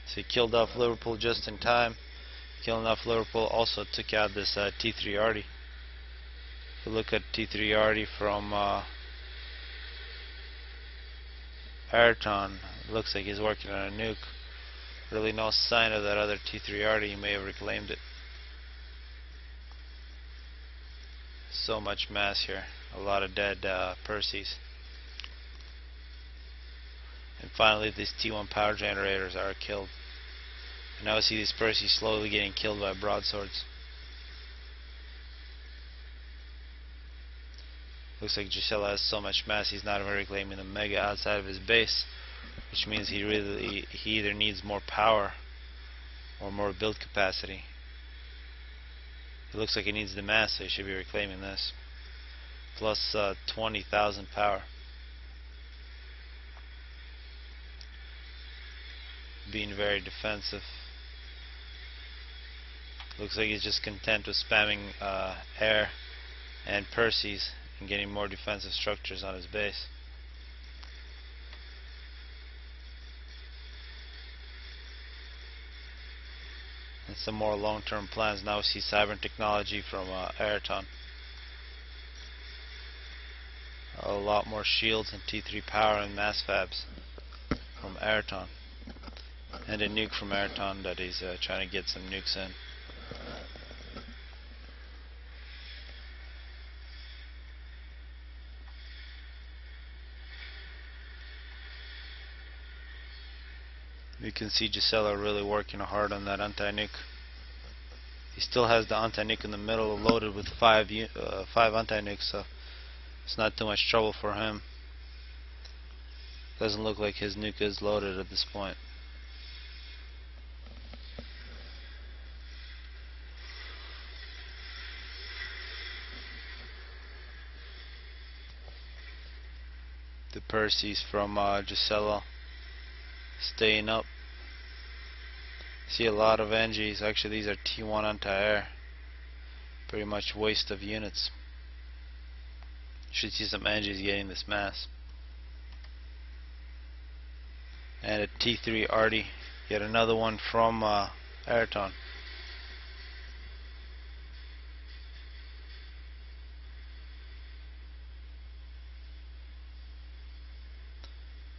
So he killed off Liverpool just in time. Killing off Liverpool also took out this T3 Arty. If you look at T3 Arty from Araton, it looks like he's working on a nuke. Really no sign of that other T3 Arty. He may have reclaimed it. So much mass here. A lot of dead Perseus. And finally these T1 power generators are killed. And now we see these Perseus slowly getting killed by broadswords. Looks like Jicelo has so much mass he's not even reclaiming the Mega outside of his base, which means he either needs more power or more build capacity. It looks like he needs the mass, so he should be reclaiming this. Plus 20,000 power. Being very defensive. Looks like he's just content with spamming air and Perseus and getting more defensive structures on his base. And some more long-term plans. Now we see cyber technology from Araton. A lot more shields and T3 power and mass fabs from Araton. And a nuke from Araton that he's trying to get some nukes in. You can see Jicelo really working hard on that anti-nuke. He still has the anti-nuke in the middle loaded with five anti-nukes, so it's not too much trouble for him. Doesn't look like his nuke is loaded at this point. The Perseus from Jicelo staying up. See a lot of NGs. Actually these are T1 anti-air. Pretty much waste of units. Should see some NGs getting this mass. And a T3 Arty. Yet another one from Araton.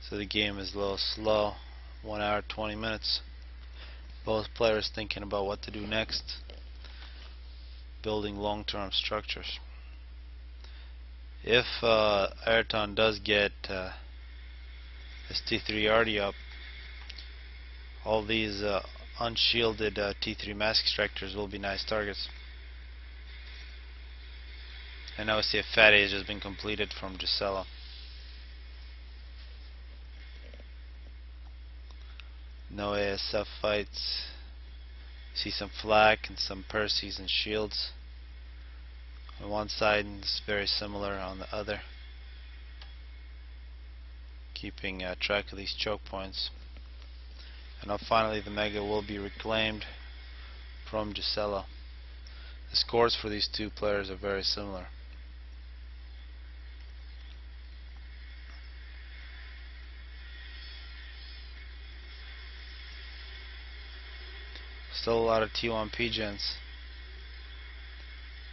So the game is a little slow. 1 hour 20 minutes. Both players thinking about what to do next. Building long-term structures. If Araton does get his T3 Arty up, all these unshielded T3 mask extractors will be nice targets. And now we see a fatty has just been completed from Jicelo. No ASF fights. See some flak and some Perseus and shields on one side, and it's very similar on the other. Keeping track of these choke points. And now finally the Mega will be reclaimed from Jicelo. The scores for these two players are very similar. Still a lot of T1 P-gens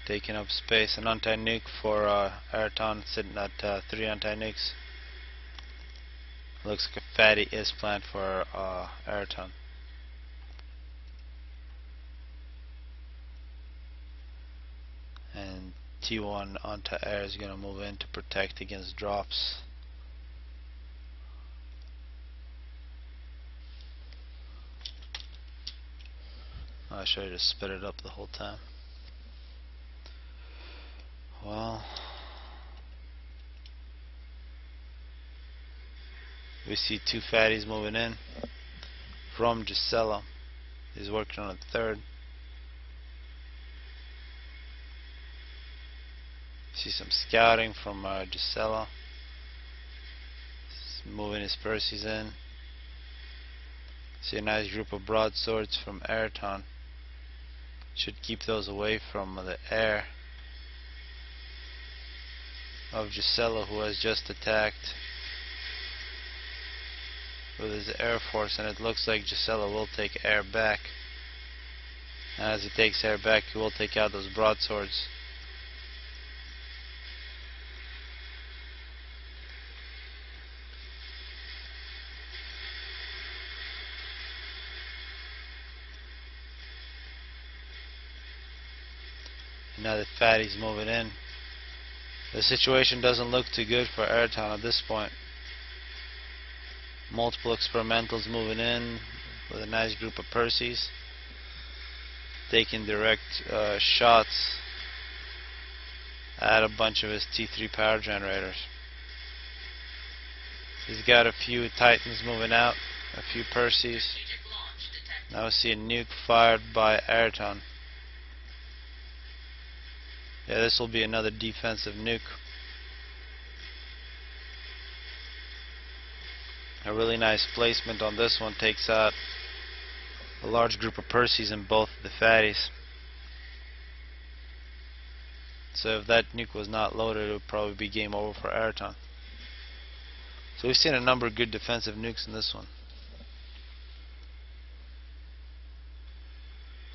taking up space. An anti-nuke for Araton sitting at 3 anti-nukes. Looks like a fatty is planned for Araton. And T1 anti-air is going to move in to protect against drops. I should have just sped it up the whole time. Well, we see 2 fatties moving in from Jicelo. He's working on a third. See some scouting from Jicelo. He's moving his Perseus in. See a nice group of broadswords from Araton. Should keep those away from the air of Jicelo, who has just attacked with his air force, and it looks like Jicelo will take air back. And as he takes air back, he will take out those broadswords. Now that Fatty's moving in, the situation doesn't look too good for Araton at this point. Multiple experimentals moving in with a nice group of Percys, taking direct shots at a bunch of his T3 power generators. He's got a few Titans moving out, a few Percys. Now we see a nuke fired by Araton. Yeah, this will be another defensive nuke. A really nice placement on this one, takes out a large group of Percys and both the Fatties. So if that nuke was not loaded, it would probably be game over for Araton. So we've seen a number of good defensive nukes in this one.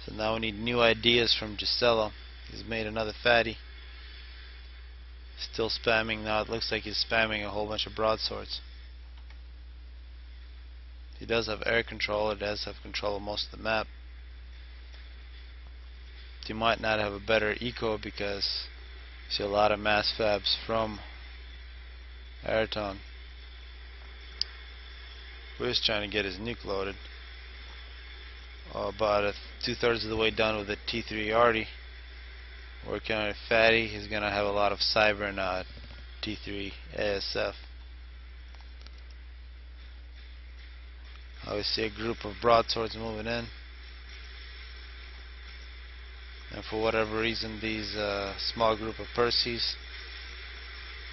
So now we need new ideas from Jicelo. He's made another Fatty. Still spamming now. It looks like he's spamming a whole bunch of broadswords. He does have air control. It does have control of most of the map. He might not have a better eco because you see a lot of mass fabs from Araton. We're just trying to get his nuke loaded. About 2/3 of the way done with the T3 Arty. Working on a Fatty. He's gonna have a lot of cyber and T3 ASF. We see a group of broadswords moving in, and for whatever reason these small group of Percys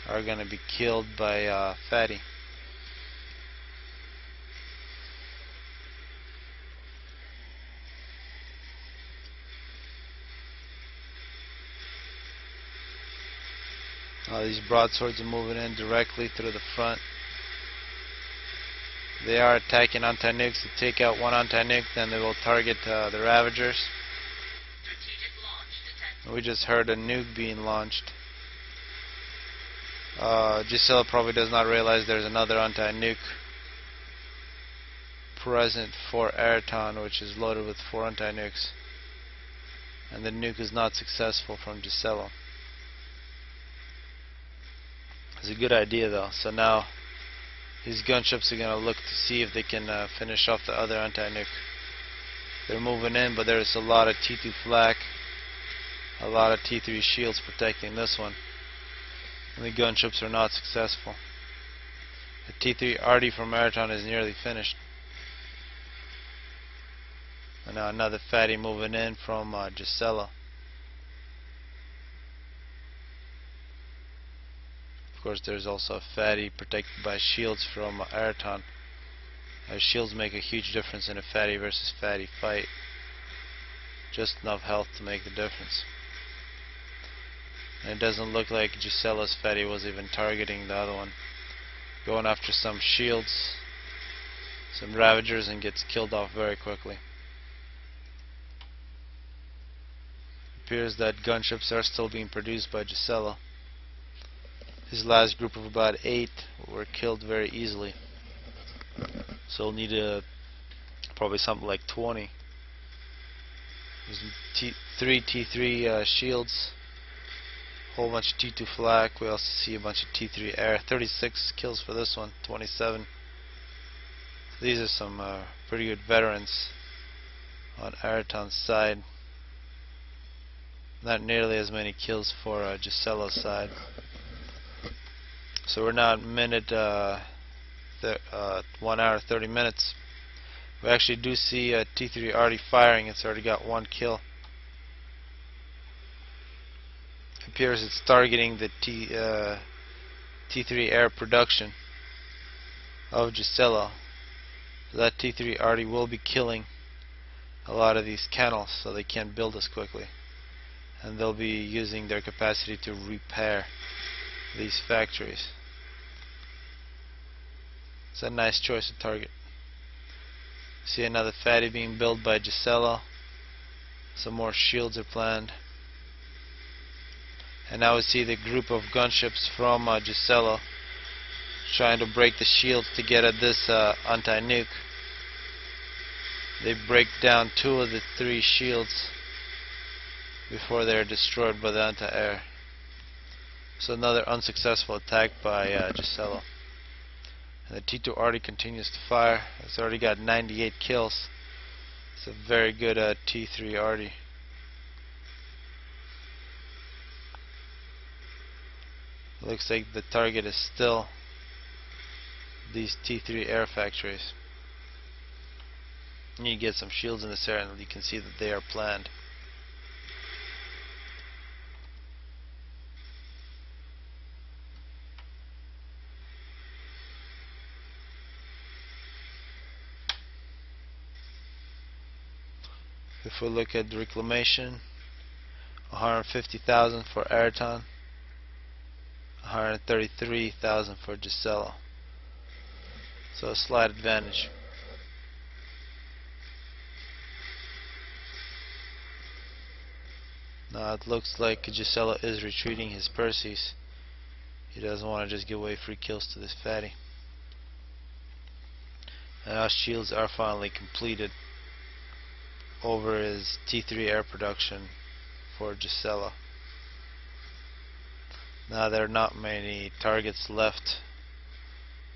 are gonna be killed by Fatty. These broadswords are moving in directly through the front. They are attacking anti-nukes. To take out one anti-nuke, then they will target the Ravagers. We just heard a nuke being launched. Jicelo probably does not realize there's another anti-nuke present for Araton, which is loaded with 4 anti-nukes. And the nuke is not successful from Jicelo. It's a good idea though. So now these gunships are going to look to see if they can finish off the other anti-nuke. They're moving in, but there's a lot of T2 flak, a lot of T3 shields protecting this one, and the gunships are not successful. The T3 Arty from Araton is nearly finished. And now another Fatty moving in from Jicelo. Of course, there's also a Fatty protected by shields from Araton. Shields make a huge difference in a Fatty versus Fatty fight. Just enough health to make the difference. And it doesn't look like Jicelo's Fatty was even targeting the other one. Going after some shields, some Ravagers, and gets killed off very quickly. It appears that gunships are still being produced by Jicelo. His last group of about 8 were killed very easily. So we'll need probably something like 20. There's 3 T3 shields, whole bunch of T2 flak. We also see a bunch of T3 air. 36 kills for this one, 27. These are some pretty good veterans on Araton's side. Not nearly as many kills for Jicelo's side. So we're now at minute 1 hour 30 minutes. We actually do see a T3 already firing. It's already got 1 kill. It appears it's targeting the T3 air production of Jicelo. So that T3 already will be killing a lot of these kennels, so they can't build as quickly, and they'll be using their capacity to repair these factories. It's a nice choice of target. See another fatty being built by Jicelo. Some more shields are planned. And now we see the group of gunships from Jicelo trying to break the shields to get at this anti-nuke. They break down 2 of the 3 shields before they are destroyed by the anti-air. So another unsuccessful attack by Jicelo. And the T2 already continues to fire. It's already got 98 kills. It's a very good T3 already. Looks like the target is still these T3 air factories. You get some shields in this area and you can see that they are planned. If we look at the reclamation, 150,000 for Araton, 133,000 for Jicelo. So a slight advantage. Now it looks like Jicelo is retreating his Perseus. He doesn't want to just give away free kills to this fatty. And our shields are finally completed over his T3 air production for Jicelo. Now there are not many targets left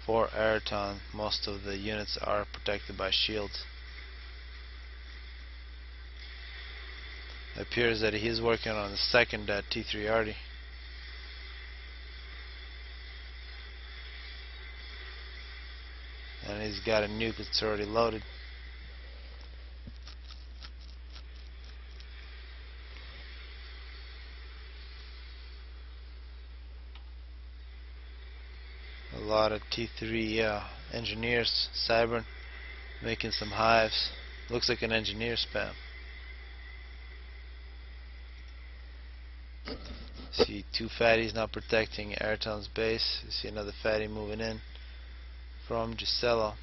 for Araton. Most of the units are protected by shields. It appears that he is working on the second T3 already. And he's got a nuke that's already loaded. A lot of T3 engineers, Cybern, making some hives. Looks like an engineer spam. See 2 fatties now protecting Araton's base. You see another fatty moving in from Jicelo.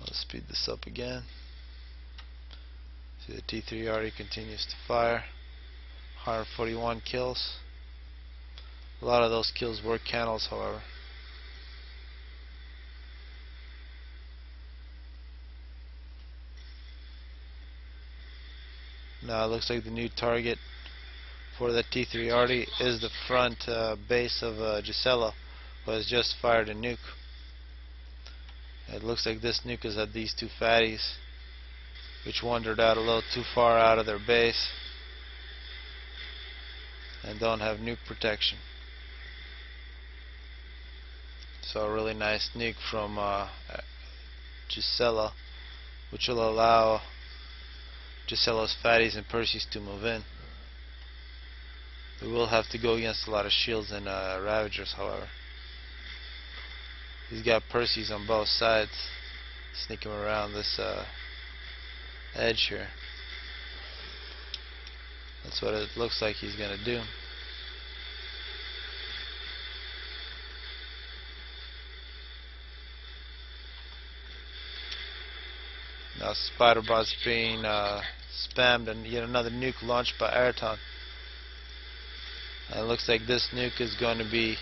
I'll speed this up again. See the T3 already continues to fire. 141 kills. A lot of those kills were cannons, however. Now it looks like the new target for the T3 already is the front base of Jicelo, who has just fired a nuke. It looks like this nuke is at these 2 fatties, which wandered out a little too far out of their base and don't have nuke protection. So a really nice nuke from Jicelo, which will allow Jicelo's fatties and Perseus to move in. We will have to go against a lot of shields and Ravagers, however. He's got Perseus on both sides, sneaking around this edge here. That's what it looks like he's gonna do. Now Spiderbot's being spammed, and yet another nuke launched by Araton. And it looks like this nuke is going to be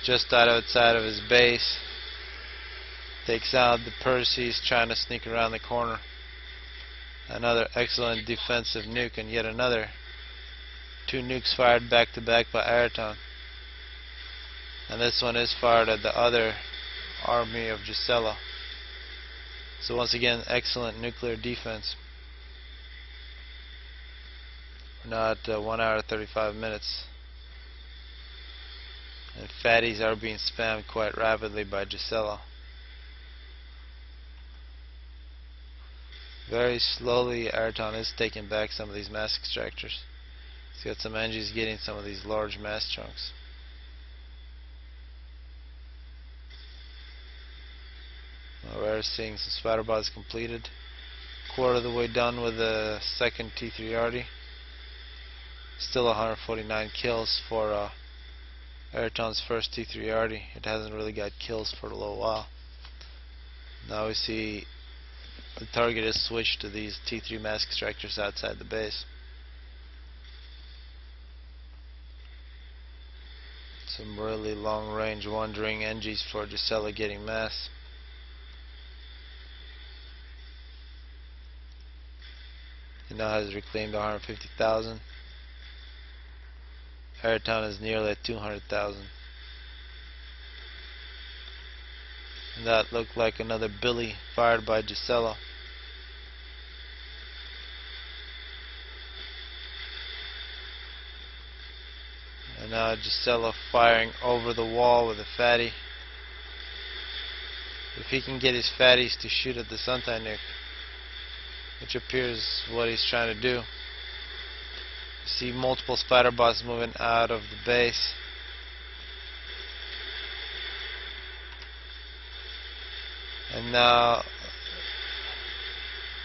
just outside of his base. Takes out the Perseus trying to sneak around the corner. Another excellent defensive nuke, and yet another 2 nukes fired back to back by Araton. And this one is fired at the other army of Jicelo. So once again, excellent nuclear defense. We're now at 1 hour 35 minutes. And fatties are being spammed quite rapidly by Jicelo. Very slowly, Araton is taking back some of these mass extractors. He's got some Engis getting some of these large mass chunks. Now we're seeing some spider bots completed. Quarter of the way done with the second T3 arty. Still 149 kills for Araton's first T3 arty. It hasn't really got kills for a little while. Now we see the target is switched to these T3 mask extractors outside the base. Some really long range wandering Engis for Jicelo getting mass. He now has reclaimed 150,000. Araton is nearly at 200,000. And that looked like another Billy fired by Jicelo. And now Jicelo firing over the wall with a fatty. If he can get his fatties to shoot at the Suntai nuke, which appears what he's trying to do. You see multiple spider bots moving out of the base. And now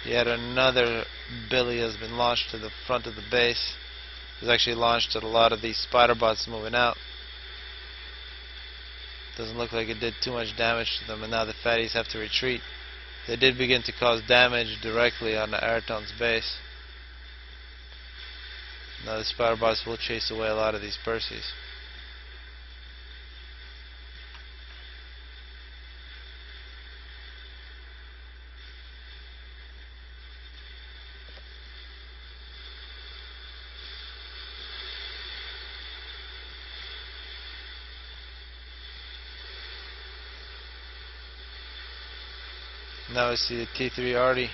yet another Billy has been launched to the front of the base. It was actually launched at a lot of these spider bots moving out. Doesn't look like it did too much damage to them, and now the fatties have to retreat. They did begin to cause damage directly on the Araton's base. Now the spider bots will chase away a lot of these Perseus. Now we see the T3 arty.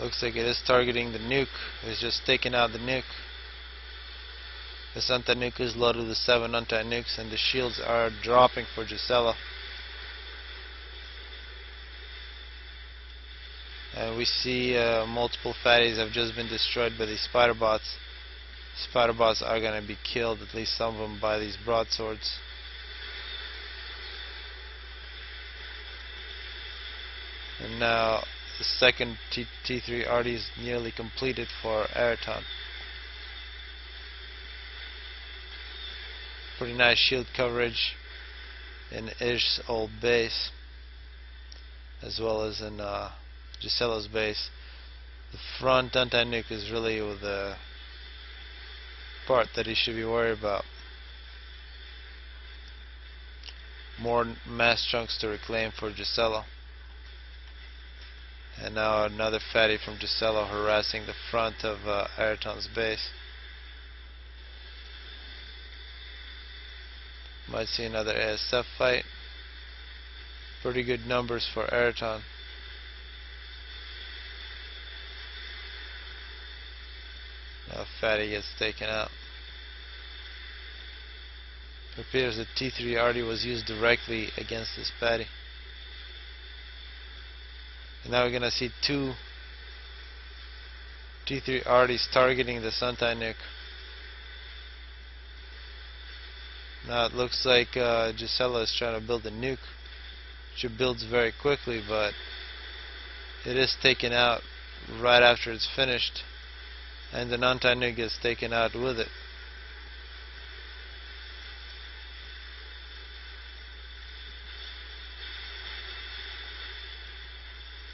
Looks like it is targeting the nuke. It's just taking out the nuke. This anti-nuke is loaded with 7 anti-nukes, and the shields are dropping for Jicelo. And we see multiple fatties have just been destroyed by these spider bots. Spider bots are going to be killed, at least some of them, by these broadswords. And now the second T3 arty is nearly completed for Araton. Pretty nice shield coverage in Izsh's old base, as well as in Jicelo's base. The front anti-nuke is really the part that he should be worried about. More mass chunks to reclaim for Jicelo. And now another fatty from Jicelo harassing the front of Araton's base. Might see another ASF fight. Pretty good numbers for Araton. Now fatty gets taken out. It appears that T3 arty was used directly against this fatty. And now we're going to see 2 T3 arties targeting the Suntai nuke. Now it looks like Jicelo is trying to build a nuke, which it builds very quickly, but it is taken out right after it's finished, and the anti-nuke is taken out with it.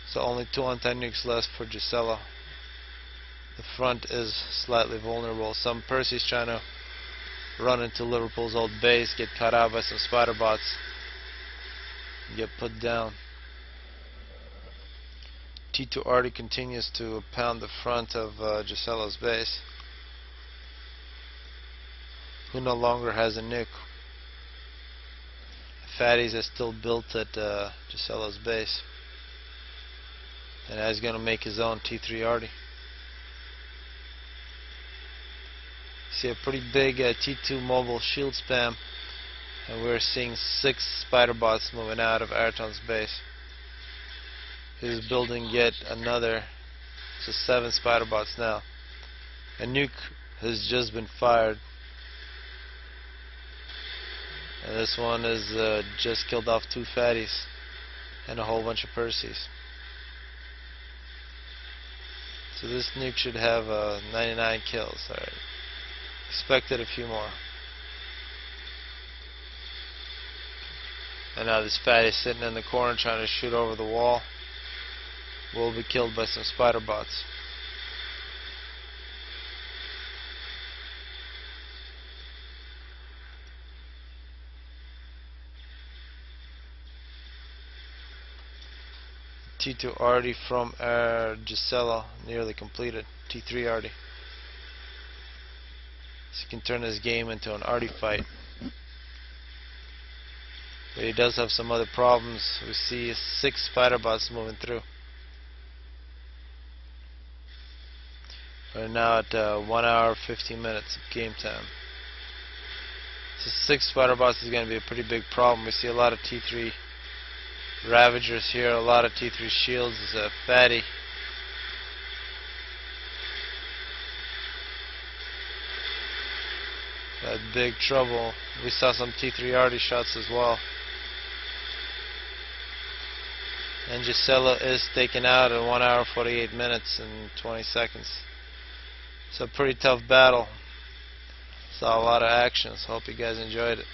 So only 2 anti-nukes left for Jicelo. The front is slightly vulnerable. Some Percy's trying to run into Liverpool's old base, get cut out by some spider bots, and get put down. T2 arty continues to pound the front of Jicelo's base, who no longer has a nuke. Fatties are still built at Jicelo's base. And now he's going to make his own T3 arty. See a pretty big T2 mobile shield spam, and we're seeing 6 spider bots moving out of Araton's base. He's building yet another, so 7 spider bots now. A nuke has just been fired. And this one is just killed off 2 fatties and a whole bunch of Percies. So this nuke should have 99 kills. Alright. Expected a few more. And now this fatty sitting in the corner trying to shoot over the wall will be killed by some spider bots. T2 already from Jicelo, nearly completed. T3 already. So you can turn this game into an arty fight. But he does have some other problems. We see 6 spider bots moving through. We're now at 1 hour 15 minutes of game time. So 6 spider bots is going to be a pretty big problem. We see a lot of T3 Ravagers here, a lot of T3 shields. Is a fatty. Got big trouble. We saw some T3 arty shots as well. And Jicelo is taken out in 1 hour 48 minutes and 20 seconds. It's a pretty tough battle. Saw a lot of action, so hope you guys enjoyed it.